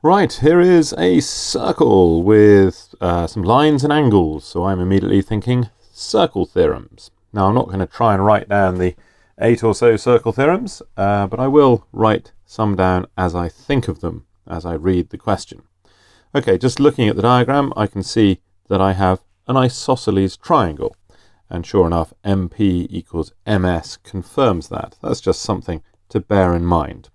Right, here is a circle with some lines and angles, so I'm immediately thinking circle theorems. Now I'm not going to try and write down the 8 or so circle theorems, but I will write some down as I think of them, as I read the question. Okay, just looking at the diagram, I can see that I have an isosceles triangle, and sure enough, MP equals MS confirms that. That's just something to bear in mind.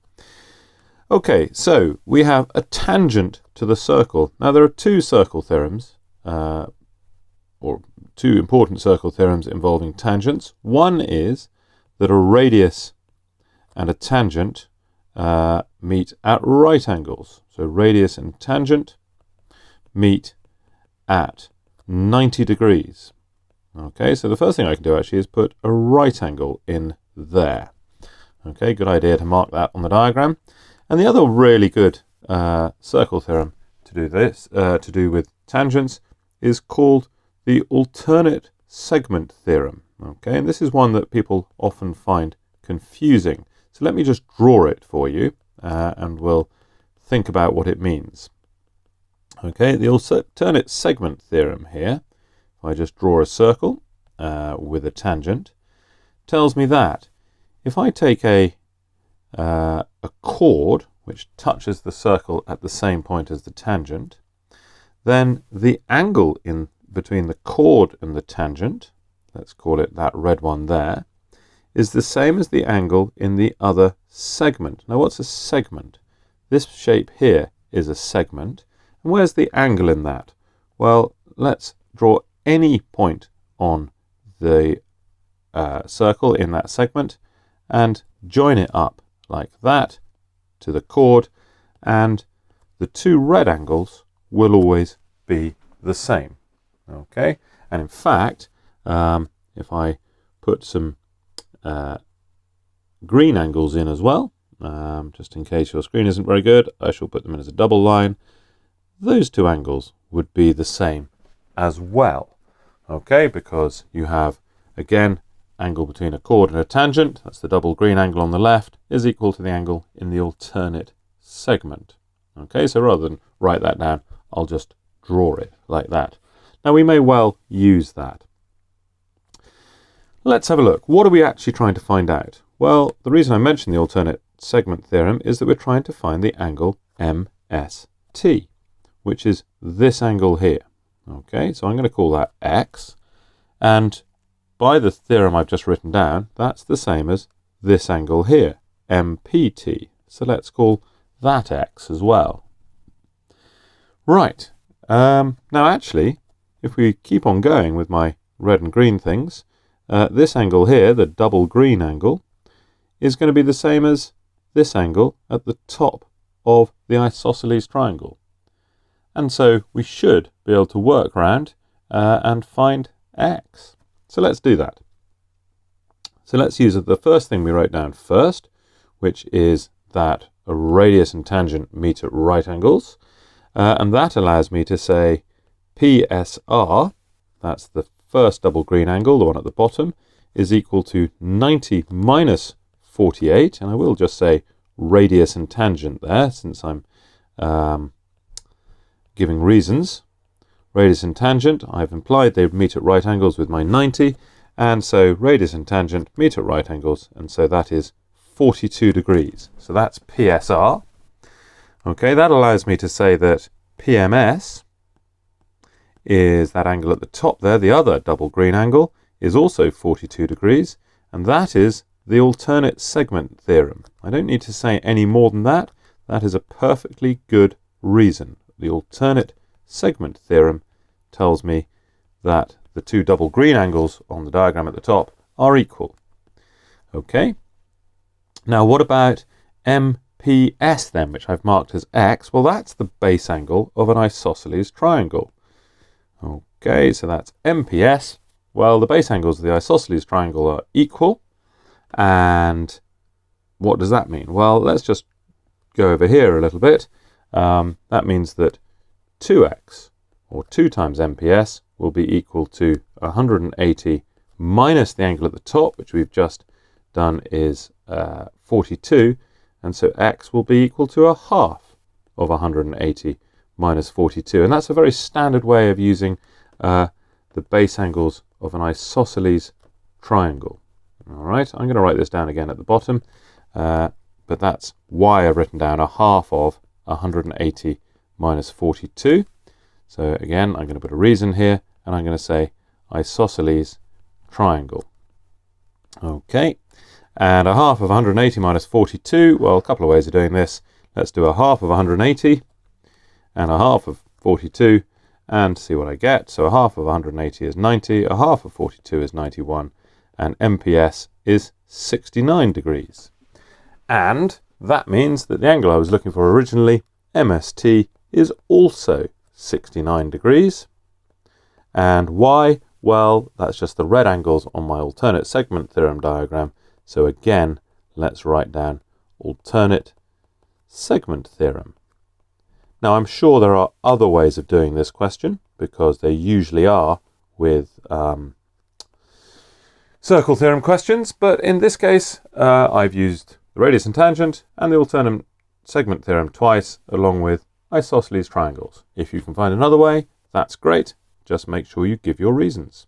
Okay, so we have a tangent to the circle. Now there are two circle theorems, or two important circle theorems involving tangents. One is that a radius and a tangent meet at right angles. So radius and tangent meet at 90 degrees. Okay, so the first thing I can do actually is put a right angle in there. Okay, good idea to mark that on the diagram. And the other really good circle theorem to do this, to do with tangents, is called the alternate segment theorem. Okay, and this is one that people often find confusing. So let me just draw it for you, and we'll think about what it means. Okay, the alternate segment theorem here, if I just draw a circle with a tangent, tells me that if I take a chord which touches the circle at the same point as the tangent, then the angle in between the chord and the tangent, let's call it that red one there, is the same as the angle in the other segment. Now what's a segment? This shape here is a segment. And where's the angle in that? Well, let's draw any point on the circle in that segment and join it up like that to the chord, and the two red angles will always be the same. Okay, and in fact, if I put some green angles in as well, just in case your screen isn't very good, I shall put them in as a double line. Those two angles would be the same as well. Okay, because you have, again, angle between a chord and a tangent, that's the double green angle on the left, is equal to the angle in the alternate segment. Okay, so rather than write that down, I'll just draw it like that. Now we may well use that. Let's have a look. What are we actually trying to find out? Well, the reason I mentioned the alternate segment theorem is that we're trying to find the angle MST, which is this angle here. Okay, so I'm going to call that X, and by the theorem I've just written down, that's the same as this angle here, MPT. So let's call that X as well. Right, now actually, if we keep on going with my red and green things, this angle here, the double green angle, is going to be the same as this angle at the top of the isosceles triangle. And so we should be able to work around and find X. So let's do that. So let's use the first thing we wrote down first, which is that a radius and tangent meet at right angles. And that allows me to say PSR, that's the first double green angle, the one at the bottom, is equal to 90 minus 48. And I will just say radius and tangent there, since I'm giving reasons. Radius and tangent, I've implied they meet at right angles with my 90, and so radius and tangent meet at right angles, and so that is 42 degrees. So that's PSR. Okay, that allows me to say that PMS is that angle at the top there, the other double green angle, is also 42 degrees, and that is the alternate segment theorem. I don't need to say any more than that. That is a perfectly good reason. The alternate segment theorem tells me that the two double green angles on the diagram at the top are equal. Okay, now what about MPS then, which I've marked as X? Well, that's the base angle of an isosceles triangle. Okay, so that's MPS. Well, the base angles of the isosceles triangle are equal, and what does that mean? Well, let's just go over here a little bit. That means that 2x, or 2 times MPS, will be equal to 180 minus the angle at the top, which we've just done is 42, and so x will be equal to a half of 180 minus 42. And that's a very standard way of using the base angles of an isosceles triangle. All right, I'm going to write this down again at the bottom, but that's why I've written down a half of 180 minus 42. So again, I'm going to put a reason here, and I'm going to say isosceles triangle. Okay, and a half of 180 minus 42, well, a couple of ways of doing this. Let's do a half of 180 and a half of 42 and see what I get. So a half of 180 is 90, a half of 42 is 91, and MPS is 69 degrees. And that means that the angle I was looking for originally, MST, is also 69 degrees. And why? Well, that's just the red angles on my alternate segment theorem diagram. So again, let's write down alternate segment theorem. Now, I'm sure there are other ways of doing this question, because there usually are with circle theorem questions, but in this case I've used the radius and tangent and the alternate segment theorem twice, along with isosceles triangles. If you can find another way, that's great. Just make sure you give your reasons.